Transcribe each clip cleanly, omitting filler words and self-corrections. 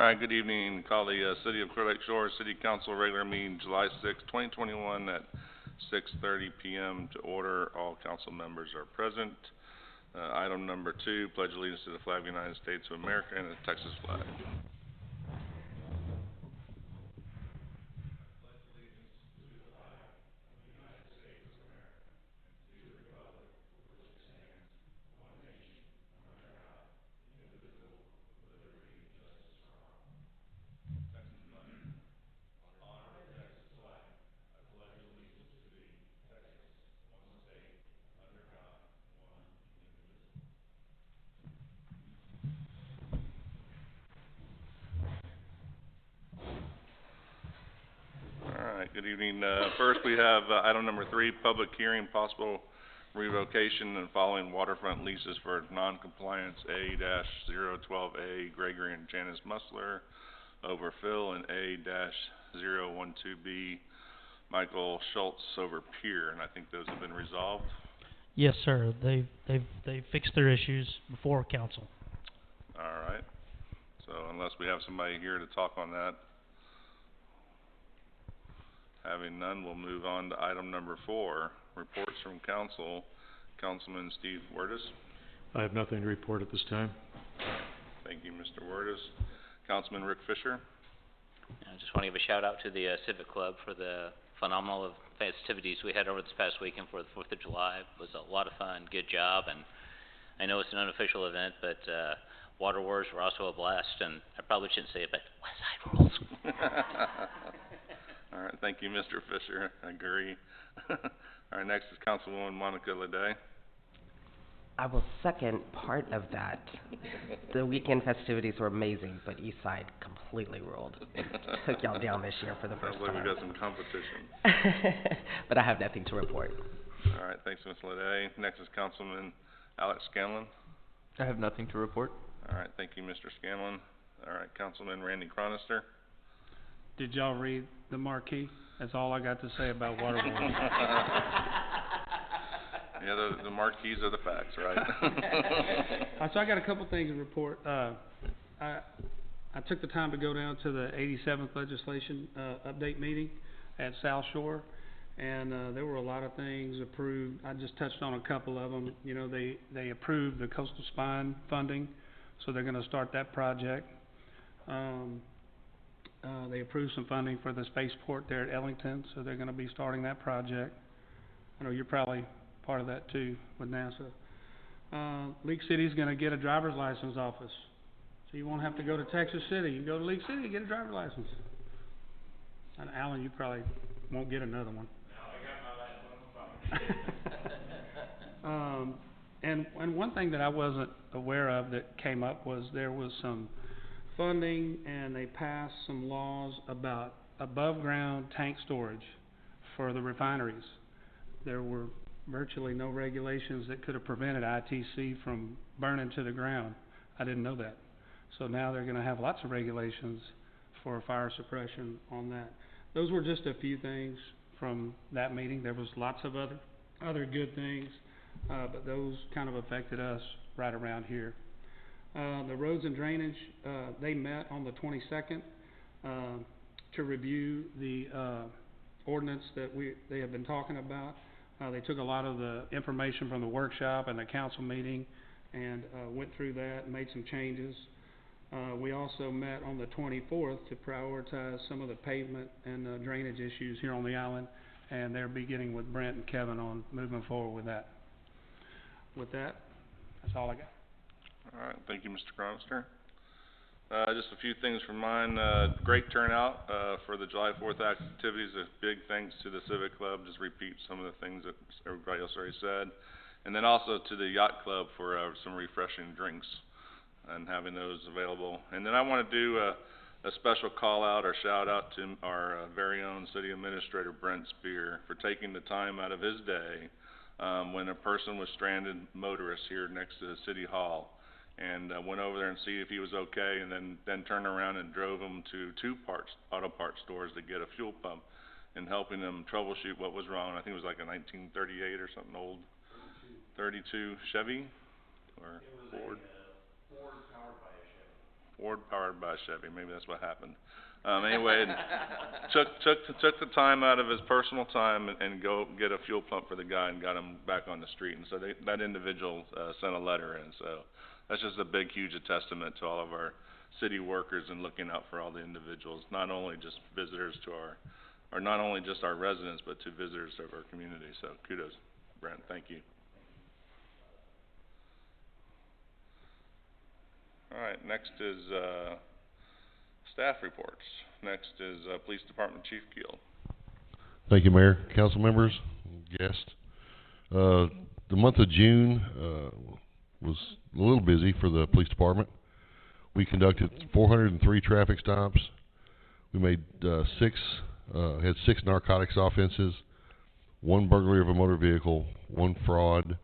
All right, good evening. Call the City of Clear Lake Shores City Council regular meeting July 6, 2021 at 6:30 p.m. to order. All council members are present. Item number 2, pledge allegiance to the flag of the United States of America and the Texas flag. Good evening. First, we have item number 3, public hearing, possible revocation and following waterfront leases for non-compliance A-012A Gregory and Janice Musler over Phil and A-012B Michael Schultz over Pier, and I think those have been resolved. Yes, sir. They've fixed their issues before council. All right. So unless we have somebody here to talk on that. Having none, we'll move on to item number 4, reports from council. Councilman Steve Wirtus. I have nothing to report at this time. Thank you, Mr. Wirtus. Councilman Rick Fisher. I just want to give a shout out to the Civic Club for the phenomenal festivities we had over this past weekend for the 4th of July. It was a lot of fun, good job, and I know it's an unofficial event, but Water Wars were also a blast, and I probably shouldn't say it, but West Side rules. All right, thank you, Mr. Fisher. I agree. All right, next is Councilwoman Monica Leday. I will second part of that. The weekend festivities were amazing, but East Side completely ruled. Took y'all down this year for the first time. We got some competition. But I have nothing to report. All right, thanks, Ms. Leday. Next is Councilman Alex Scanlon. I have nothing to report. All right, thank you, Mr. Scanlon. All right, Councilman Randy Chronister. Did y'all read the marquee? That's all I got to say about water wars. Yeah, the marquees are the facts, right? So I got a couple things to report. I took the time to go down to the 87th legislation update meeting at South Shore, and there were a lot of things approved. I just touched on a couple of them. You know, they approved the coastal spine funding, so they're going to start that project. They approved some funding for the spaceport there at Ellington, so they're going to be starting that project. I know you're probably part of that too with NASA. League City's going to get a driver's license office, so you won't have to go to Texas City. You can go to League City and get a driver's license. And Alan, you probably won't get another one. No, I got my last one. And one thing that I wasn't aware of that came up was there was some funding, and they passed some laws about above ground tank storage for the refineries. There were virtually no regulations that could have prevented ITC from burning to the ground. I didn't know that. So now they're going to have lots of regulations for fire suppression on that. Those were just a few things from that meeting. There was lots of other good things, but those kind of affected us right around here. The roads and drainage, they met on the 22nd to review the ordinance that they have been talking about. They took a lot of the information from the workshop and the council meeting and went through that and made some changes. We also met on the 24th to prioritize some of the pavement and drainage issues here on the island, and they're beginning with Brent and Kevin on moving forward with that. With that, that's all I got. All right, thank you, Mr. Chronister. Just a few things from mine. Great turnout for the July 4th activities. A big thanks to the Civic Club. Just repeat some of the things that everybody else already said. And then also to the Yacht Club for some refreshing drinks and having those available. And then I want to do a special call out or shout out to our very own City Administrator Brent Spear for taking the time out of his day when a person was stranded motorist here next to the City Hall, and went over there and see if he was okay, and then turned around and drove him to 2 auto parts stores to get a fuel pump and helping him troubleshoot what was wrong. I think it was like a 1938 or something old 32 Chevy or Ford. Ford powered by a Chevy. Ford powered by Chevy, maybe that's what happened. Anyway, and took the time out of his personal time and go get a fuel pump for the guy and got him back on the street. And so that individual sent a letter in. So that's just a big, huge testament to all of our city workers and looking out for all the individuals, not only just visitors to or not only just our residents, but to visitors of our community. So kudos, Brent. Thank you. All right, next is staff reports. Next is Police Department Chief Keel. Thank you, Mayor, council members, guests. The month of June was a little busy for the police department. We conducted 403 traffic stops. We made had 6 narcotics offenses, 1 burglary of a motor vehicle, 1 fraud,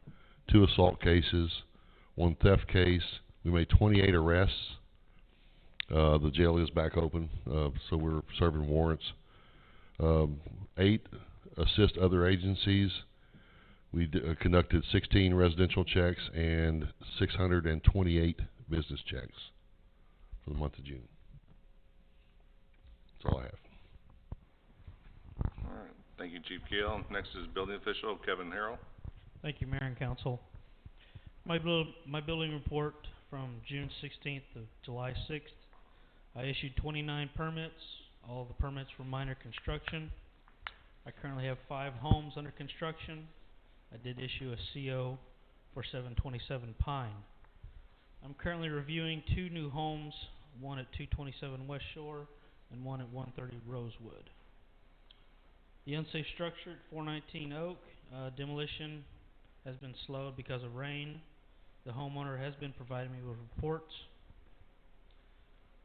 2 assault cases, 1 theft case. We made 28 arrests. The jail is back open, so we're serving warrants. 8 assist other agencies. We conducted 16 residential checks and 628 business checks for the month of June. That's all I have. All right, thank you, Chief Keel. Next is Building Official Kevin Harrell. Thank you, Mayor and Council. My building report from June 16th to July 6th. I issued 29 permits. All of the permits were minor construction. I currently have 5 homes under construction. I did issue a CO for 727 Pine. I'm currently reviewing 2 new homes, one at 227 West Shore and one at 130 Rosewood. The unsafe structure at 419 Oak, demolition has been slowed because of rain. The homeowner has been providing me with reports.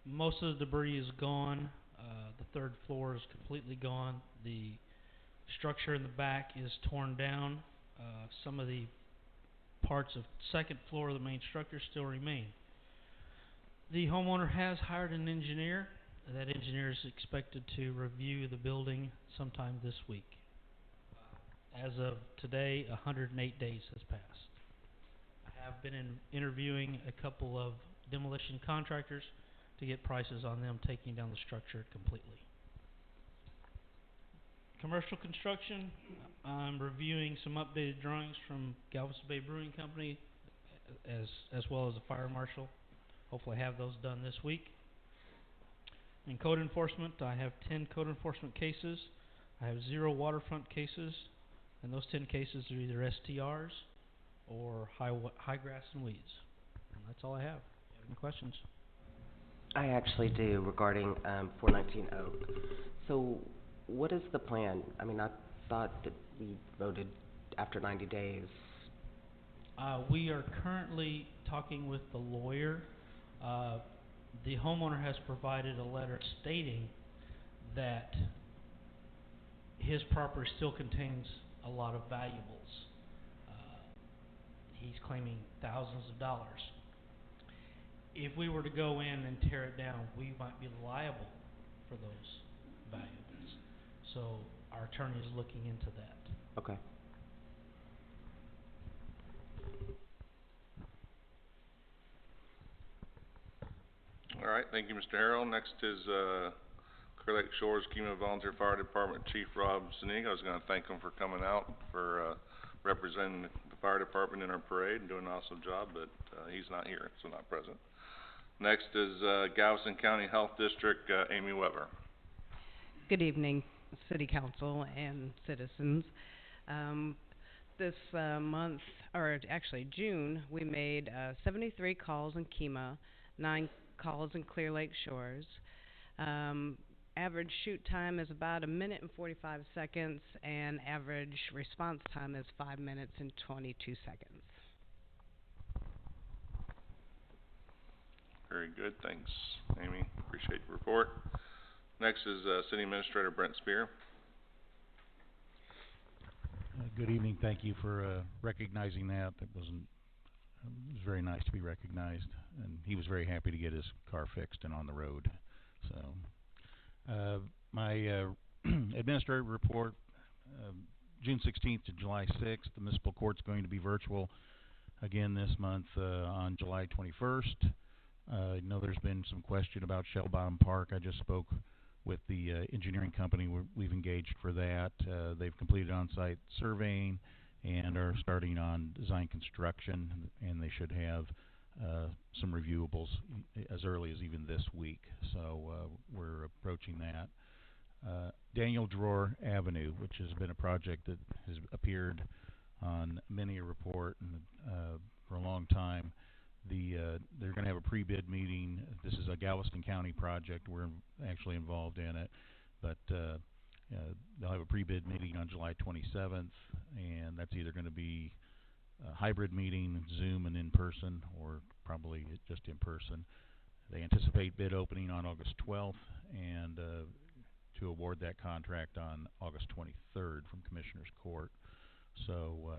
Most of the debris is gone. The 3rd floor is completely gone. The structure in the back is torn down. Some of the parts of 2nd floor of the main structure still remain. The homeowner has hired an engineer. That engineer is expected to review the building sometime this week. As of today, 108 days has passed. I have been interviewing a couple of demolition contractors to get prices on them taking down the structure completely. Commercial construction, I'm reviewing some updated drawings from Galveston Bay Brewing Company as well as the fire marshal. Hopefully have those done this week. In code enforcement, I have 10 code enforcement cases. I have 0 waterfront cases, and those 10 cases are either STRs or high grass and weeds. And that's all I have. If you have any questions? I actually do, regarding 419 Oak. So what is the plan? I mean, I thought that we voted after 90 days. We are currently talking with the lawyer. The homeowner has provided a letter stating that his property still contains a lot of valuables. He's claiming thousands of dollars. If we were to go in and tear it down, we might be liable for those valuables. So our attorney is looking into that. Okay. All right, thank you, Mr. Harrell. Next is Clear Lake Shores Kima Volunteer Fire Department Chief Rob Zuniga. I was going to thank him for coming out, for representing the fire department in our parade and doing an awesome job, but he's not here, so not present. Next is Galveston County Health District, Amy Weber. Good evening, City Council and citizens. This month, or actually June, we made 73 calls in Kima, 9 calls in Clear Lake Shores. Average shoot time is about 1 minute and 45 seconds, and average response time is 5 minutes and 22 seconds. Very good, thanks, Amy. Appreciate your report. Next is City Administrator Brent Spear. Good evening. Thank you for recognizing that. It was very nice to be recognized, and he was very happy to get his car fixed and on the road. So, my administrative report, June 16th to July 6th. The municipal court's going to be virtual again this month on July 21st. I know there's been some question about Shell Bottom Park. I just spoke with the engineering company we've engaged for that. They've completed on-site surveying and are starting on design construction, and they should have some reviewables as early as even this week. So we're approaching that. Daniel Drawer Avenue, which has been a project that has appeared on many a report and, for a long time. They're going to have a pre-bid meeting. This is a Galveston County project. We're actually involved in it, but they'll have a pre-bid meeting on July 27th, and that's either going to be a hybrid meeting, Zoom and in person, or probably just in person. They anticipate bid opening on August 12th, and to award that contract on August 23rd from Commissioner's Court. So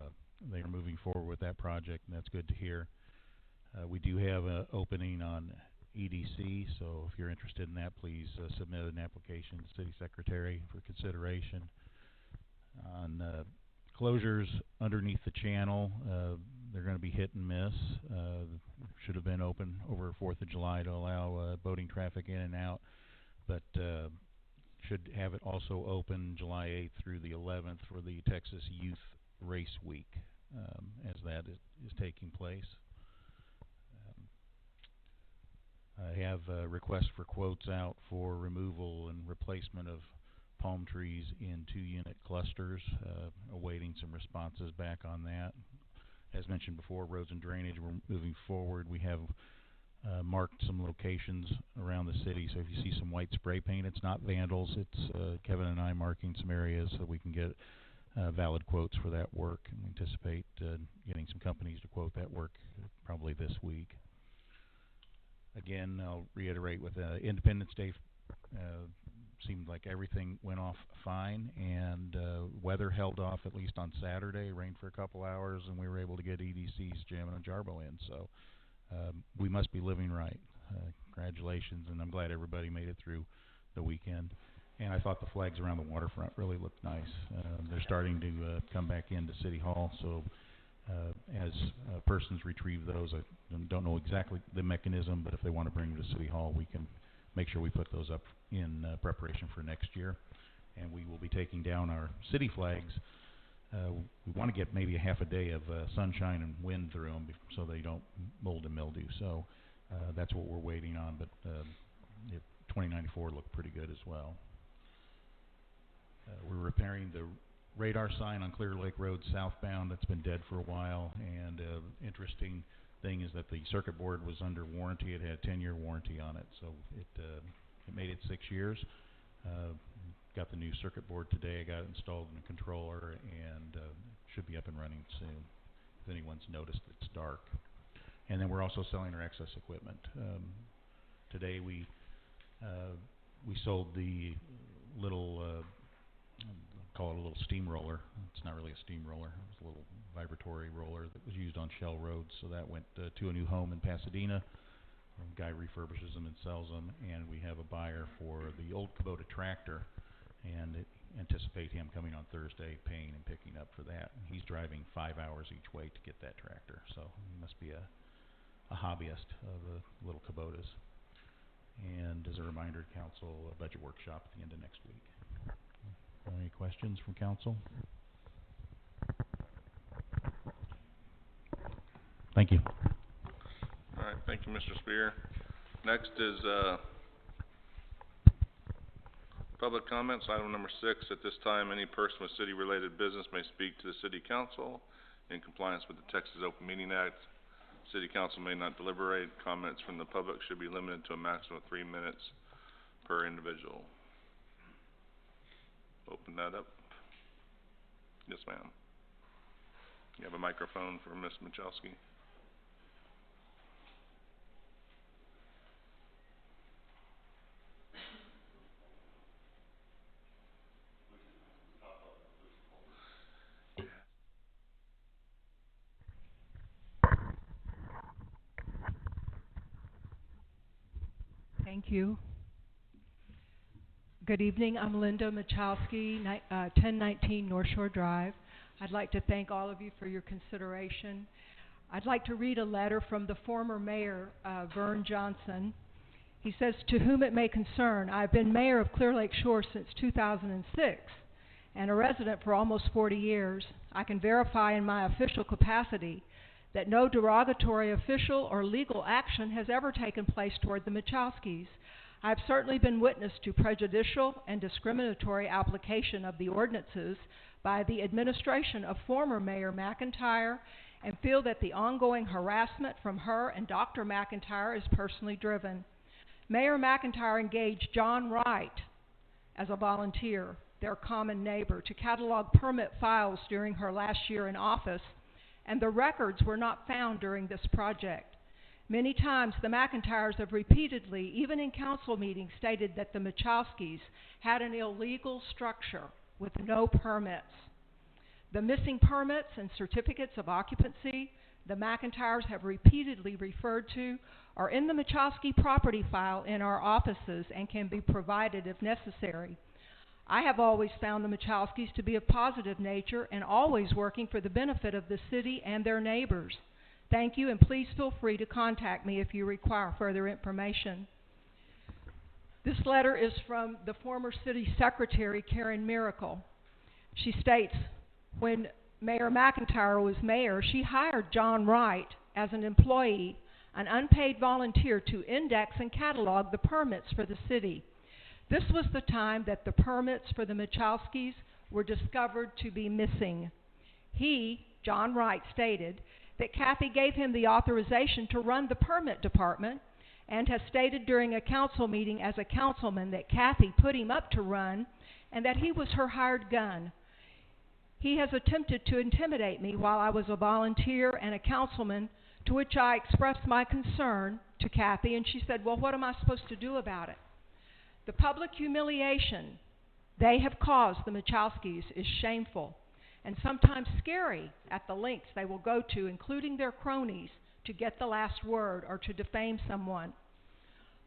they are moving forward with that project, and that's good to hear. We do have an opening on EDC, so if you're interested in that, please submit an application to the City Secretary for consideration. On closures underneath the channel, they're going to be hit and miss. Should have been open over 4th of July to allow boating traffic in and out, but should have it also open July 8th through the 11th for the Texas Youth Race Week, as that is taking place. I have requests for quotes out for removal and replacement of palm trees in 2-unit clusters, awaiting some responses back on that. As mentioned before, roads and drainage, we're moving forward. We have marked some locations around the city, so if you see some white spray paint, it's not vandals. It's Kevin and I marking some areas so we can get valid quotes for that work, and we anticipate getting some companies to quote that work probably this week. Again, I'll reiterate with Independence Day, seemed like everything went off fine, and weather held off at least on Saturday. Rained for a couple hours, and we were able to get EDC's Jim and Jarbo in. So we must be living right. Congratulations, and I'm glad everybody made it through the weekend. And I thought the flags around the waterfront really looked nice. They're starting to come back into City Hall, so as persons retrieve those, I don't know exactly the mechanism, but if they want to bring them to City Hall, we can make sure we put those up in preparation for next year. And we will be taking down our city flags. We want to get maybe a half a day of sunshine and wind through them so they don't mold and mildew. So that's what we're waiting on, but 2094 looked pretty good as well. We're repairing the radar sign on Clear Lake Road southbound. That's been dead for a while, and interesting thing is that the circuit board was under warranty. It had a 10-year warranty on it, so it made it 6 years. Got the new circuit board today. I got it installed in a controller, and should be up and running soon, if anyone's noticed it's dark. And then we're also selling our excess equipment. Today we sold the little call it a little steamroller. It's not really a steamroller. It was a little vibratory roller that was used on Shell Road. So that went to a new home in Pasadena. A guy refurbishes them and sells them, and we have a buyer for the old Kubota tractor, and anticipate him coming on Thursday, paying and picking up for that. And he's driving 5 hours each way to get that tractor, so he must be a hobbyist of little Kubotas. And as a reminder, council, a budget workshop at the end of next week. Any questions from council? Thank you. All right, thank you, Mr. Spear. Next is public comments, item number 6. At this time, any person with city-related business may speak to the city council in compliance with the Texas Open Meeting Act. City council may not deliberate. Comments from the public should be limited to a maximum of 3 minutes per individual. Open that up. Yes, ma'am. You have a microphone for Ms. Michalski. Thank you. Good evening. I'm Linda Michalski, 1019 North Shore Drive. I'd like to thank all of you for your consideration. I'd like to read a letter from the former mayor, Vern Johnson. He says, "To whom it may concern, I've been mayor of Clear Lake Shore since 2006 and a resident for almost 40 years. I can verify in my official capacity that no derogatory official or legal action has ever taken place toward the Machowskis. I've certainly been witness to prejudicial and discriminatory application of the ordinances by the administration of former Mayor McIntyre and feel that the ongoing harassment from her and Dr. McIntyre is personally driven. Mayor McIntyre engaged John Wright as a volunteer, their common neighbor, to catalog permit files during her last year in office, and the records were not found during this project. Many times the McIntyres have repeatedly, even in council meetings, stated that the Machowskis had an illegal structure with no permits. The missing permits and certificates of occupancy the McIntyres have repeatedly referred to are in the Machowski property file in our offices and can be provided if necessary. I have always found the Machowskis to be of positive nature and always working for the benefit of the city and their neighbors. Thank you, and please feel free to contact me if you require further information." This letter is from the former city secretary, Karen Miracle. She states, when Mayor McIntyre was mayor, she hired John Wright as an employee, an unpaid volunteer, to index and catalog the permits for the city. This was the time that the permits for the Machowskis were discovered to be missing. He, John Wright, stated that Kathy gave him the authorization to run the permit department and has stated during a council meeting as a councilman that Kathy put him up to run and that he was her hired gun. He has attempted to intimidate me while I was a volunteer and a councilman, to which I expressed my concern to Kathy, and she said, "Well, what am I supposed to do about it?" The public humiliation they have caused the Machowskis is shameful and sometimes scary at the lengths they will go to, including their cronies, to get the last word or to defame someone.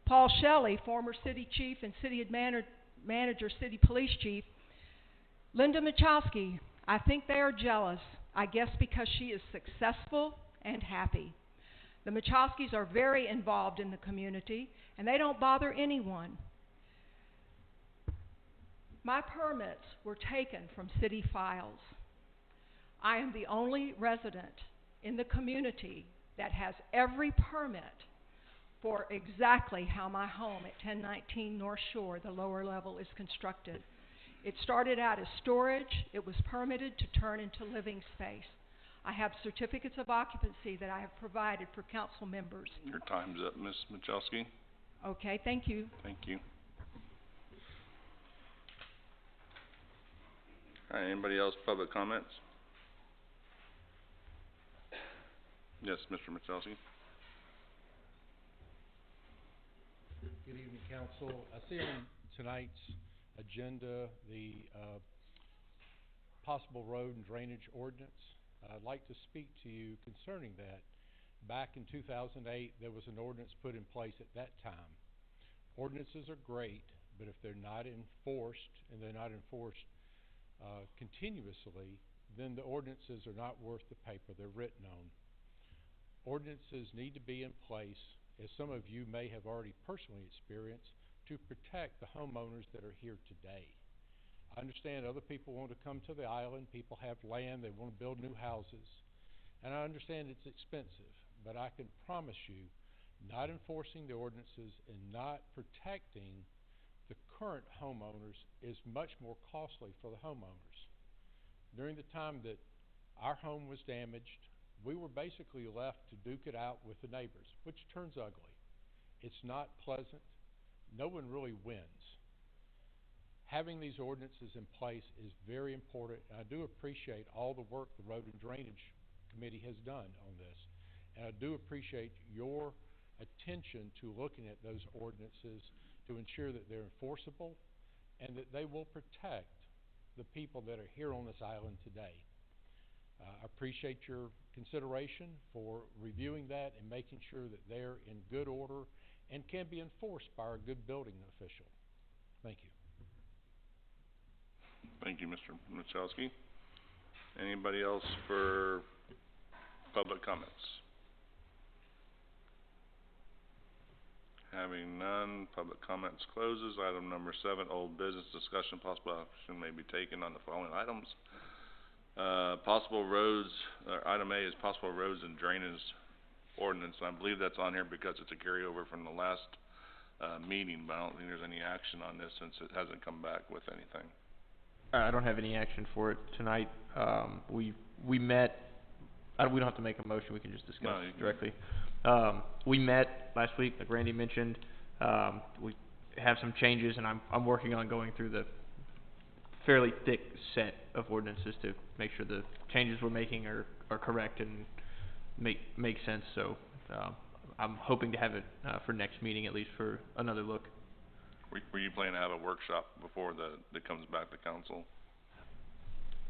Paul Shelley, former city chief and city manager, city police chief, Linda Machowski, I think they are jealous, I guess because she is successful and happy. The Machowskis are very involved in the community, and they don't bother anyone. My permits were taken from city files. I am the only resident in the community that has every permit for exactly how my home at 1019 North Shore, the lower level, is constructed. It started out as storage. It was permitted to turn into living space. I have certificates of occupancy that I have provided for council members. Your time's up, Ms. Machowski. Okay, thank you. Thank you. All right, anybody else, public comments? Yes, Mr. Machowski. Good evening, council. I see on tonight's agenda the possible road and drainage ordinance. I'd like to speak to you concerning that. Back in 2008, there was an ordinance put in place at that time. Ordinances are great, but if they're not enforced, and they're not enforced continuously, then the ordinances are not worth the paper they're written on. Ordinances need to be in place, as some of you may have already personally experienced, to protect the homeowners that are here today. I understand other people want to come to the island, people have land, they want to build new houses, and I understand it's expensive, but I can promise you, not enforcing the ordinances and not protecting the current homeowners is much more costly for the homeowners. During the time that our home was damaged, we were basically left to duke it out with the neighbors, which turns ugly. It's not pleasant. No one really wins. Having these ordinances in place is very important, and I do appreciate all the work the Road and Drainage Committee has done on this. And I do appreciate your attention to looking at those ordinances to ensure that they're enforceable and that they will protect the people that are here on this island today. I appreciate your consideration for reviewing that and making sure that they're in good order and can be enforced by our good building official. Thank you. Thank you, Mr. Machowski. Anybody else for Public comments. Having none, public comments closes. Item number 7, old business discussion, possible action may be taken on the following items. Possible roads, item A is possible roads and drainage ordinance, and I believe that's on here because it's a carryover from the last, meeting, but I don't think there's any action on this since it hasn't come back with anything. I don't have any action for it tonight. We met, we don't have to make a motion, we can just discuss No, you can. directly. We met last week, like Randy mentioned. We have some changes, and I'm working on going through the fairly thick set of ordinances to make sure the changes we're making are correct and make sense. So, I'm hoping to have it, for next meeting, at least for another look. Were you planning to have a workshop before that comes back to council?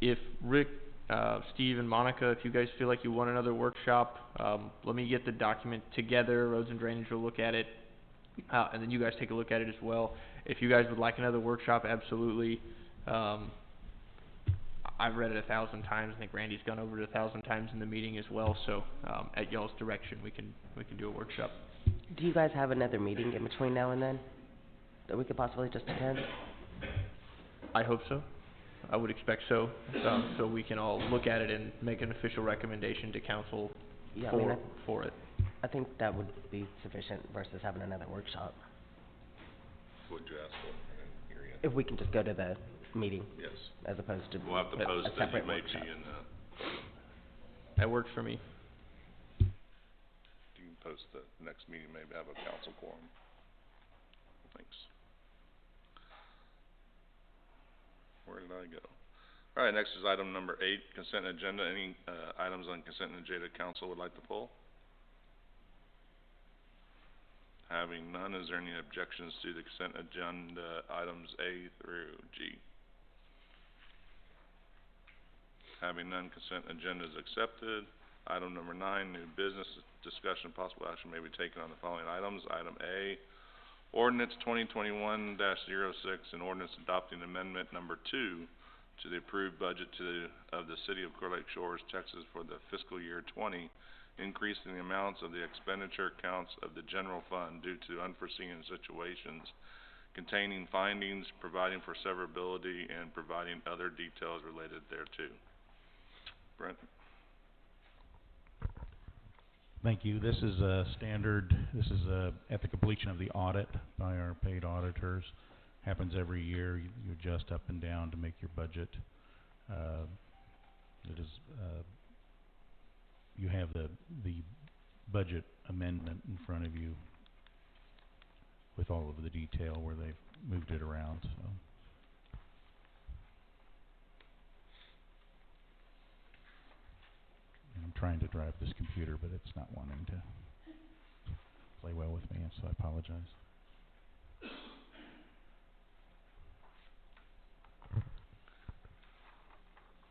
If Rick, Steve, and Monica, if you guys feel like you want another workshop, let me get the document together. Roads and Drainage will look at it, and then you guys take a look at it as well. If you guys would like another workshop, absolutely. I've read it 1,000 times. I think Randy's gone over it 1,000 times in the meeting as well. So, at y'all's direction, we can do a workshop. Do you guys have another meeting in between now and then that we could possibly just attend? I hope so. I would expect so. So we can all look at it and make an official recommendation to council Yeah, for it. I think that would be sufficient versus having another workshop. What'd you ask for? I didn't hear you. If we can just go to the meeting Yes. as opposed to We'll have to a post that you separate may workshop. be in That works for me. you can post the next meeting, maybe have a council quorum. Thanks. Where did I go? Alright, next is item number 8, consent agenda. Any, items on consent agenda council would like to pull? Having none, is there any objections to the consent agenda items A through G? Having none, consent agenda is accepted. Item number 9, new business discussion, possible action may be taken on the following items. Item A, ordinance 2021-06, an ordinance adopting amendment number 2 to the approved budget of the City of Clear Lake Shores, Texas for the fiscal year 20, increasing the amounts of the expenditure accounts of the general fund due to unforeseen situations, containing findings, providing for severability, and providing other details related thereto. Brent? Thank you. This is at the completion of the audit by our paid auditors. Happens every year. You adjust up and down to make your budget. You have the budget amendment in front of you with all of the detail where they've moved it around. So. I'm trying to drive this computer, but it's not wanting to play well with me, so I apologize.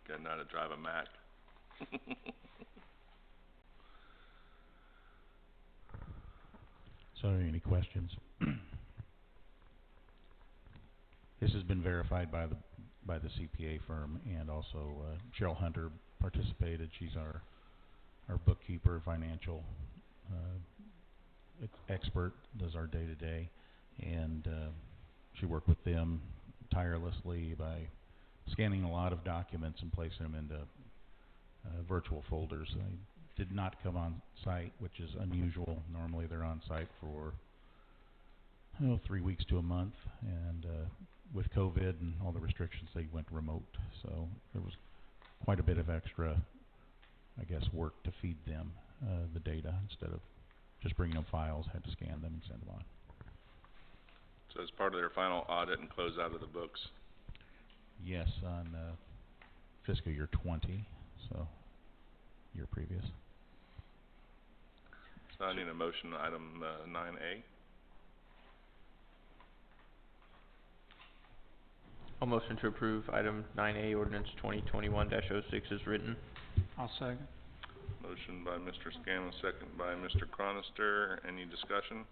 Got to know how to drive a Mac. So, are there any questions? This has been verified by the CPA firm, and also Cheryl Hunter participated. She's our bookkeeper, financial expert, does our day-to-day, and she worked with them tirelessly by scanning a lot of documents and placing them into virtual folders. They did not come on site, which is unusual. Normally they're on site for 3 weeks to a month, and with COVID and all the restrictions, they went remote. So there was quite a bit of extra, I guess, work to feed them the data instead of just bringing them files. Had to scan them and send them on. So as part of their final audit and close out of the books. Yes, on fiscal year 20, so year previous. So I need a motion on item 9A. I'll motion to approve item 9A, ordinance 2021-06 as written. I'll second. Motion by Mr. Scanlon, second by Mr. Cronister. Any discussion?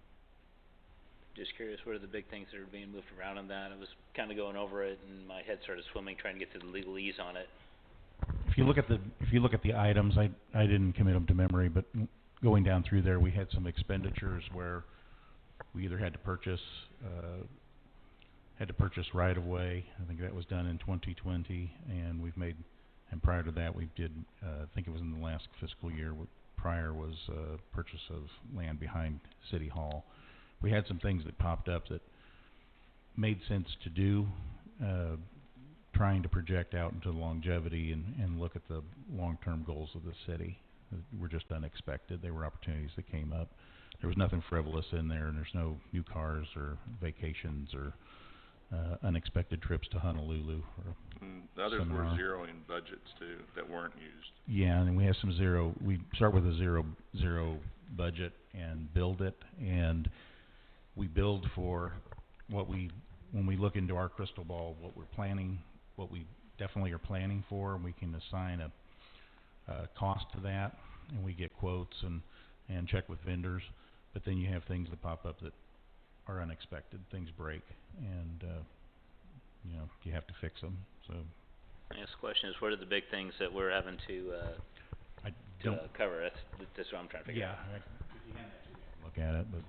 Just curious, what are the big things that are being moved around on that? I was kinda going over it and my head started swimming trying to get to the legalese on it. if you look at the items, I didn't commit them to memory, but going down through there, we had some expenditures where we either had to purchase right of way. I think that was done in 2020, and and prior to that, we did, I think it was in the last fiscal year. Prior was purchase of land behind City Hall. We had some things that popped up that made sense to do, trying to project out into the longevity and look at the long-term goals of the city. Were just unexpected. They were opportunities that came up. There was nothing frivolous in there, and there's no new cars or vacations or unexpected trips to Honolulu or The others were seminar. zeroing budgets too that weren't used. Yeah, and we have some zero. We start with a zero budget and build it, and we build for when we look into our crystal ball, what we're planning, what we definitely are planning for, and we can assign a cost to that, and we get quotes and check with vendors. But then you have things that pop up that are unexpected. Things break, and you have to fix them. So Next question is, what are the big things that we're having to cover? That's what I'm trying to figure out. Look at it, but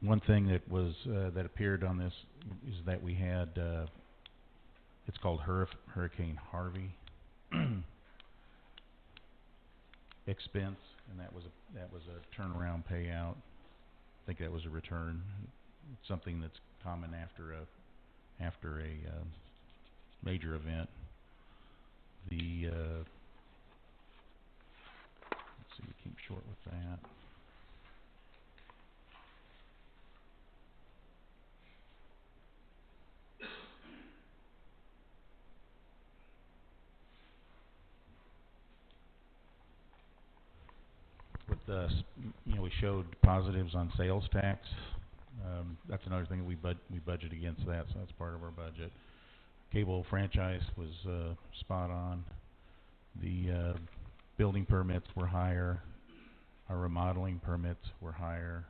one thing that was that appeared on this is that we had it's called Hurricane Harvey expense, and that was a turnaround payout. I think that was a return. It's something that's common after a major event. Let's see, we keep short with that. We showed positives on sales tax. That's another thing we budget against that, so that's part of our budget. Cable franchise was spot on. The building permits were higher. Our remodeling permits were higher.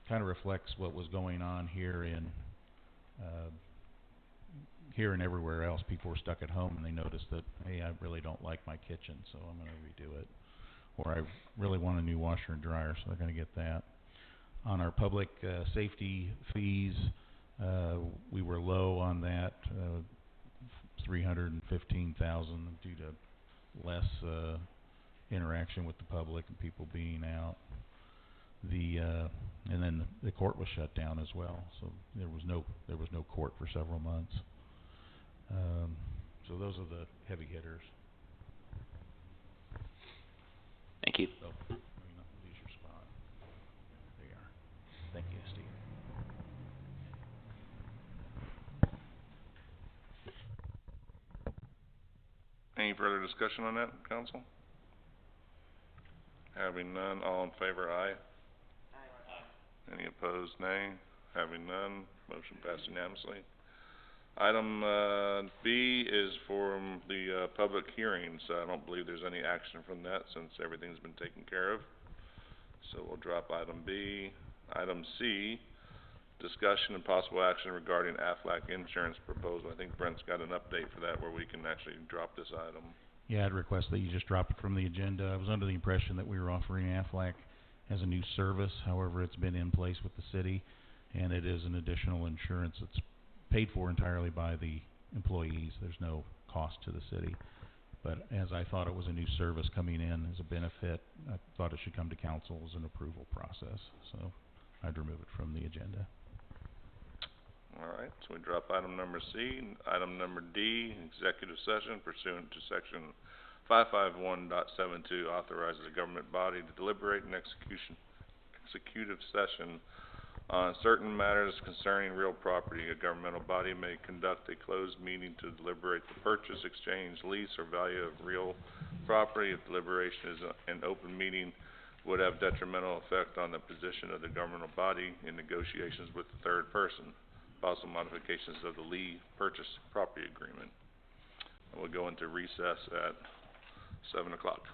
Kind of reflects what was going on here and everywhere else. People were stuck at home and they noticed that, hey, I really don't like my kitchen, so I'm going to redo it. Or I really want a new washer and dryer, so they're going to get that. On our public safety fees, we were low on that, $315,000 due to less interaction with the public and people being out. And then the court was shut down as well, so there was no court for several months. So those are the heavy hitters. Thank you. So, lose your spot. There you are. Thank you, Steve. Any further discussion on that, council? Having none, all in favor, aye. Aye. Any opposed, nay. Having none, motion passed unanimously. Item B is for the public hearings. I don't believe there's any action from that since everything's been taken care of. So we'll drop item B. Item C, discussion and possible action regarding Aflac insurance proposal. I think Brent's got an update for that where we can actually drop this item. Yeah, I'd request that you just drop it from the agenda. I was under the impression that we were offering Aflac as a new service. However, it's been in place with the city, and it is an additional insurance that's paid for entirely by the employees. There's no cost to the city. But as I thought it was a new service coming in as a benefit, I thought it should come to council as an approval process. So I'd remove it from the agenda. All right, so we drop item number C. Item number D, executive session pursuant to section 551.72 authorizes a government body to deliberate an executive session on certain matters concerning real property. A governmental body may conduct a closed meeting to deliberate the purchase, exchange, lease, or value of real property. If deliberation is an open meeting, would have detrimental effect on the position of the governmental body in negotiations with the third person. possible modifications of the Lee purchase property agreement. And we'll go into recess at 7 o'clock.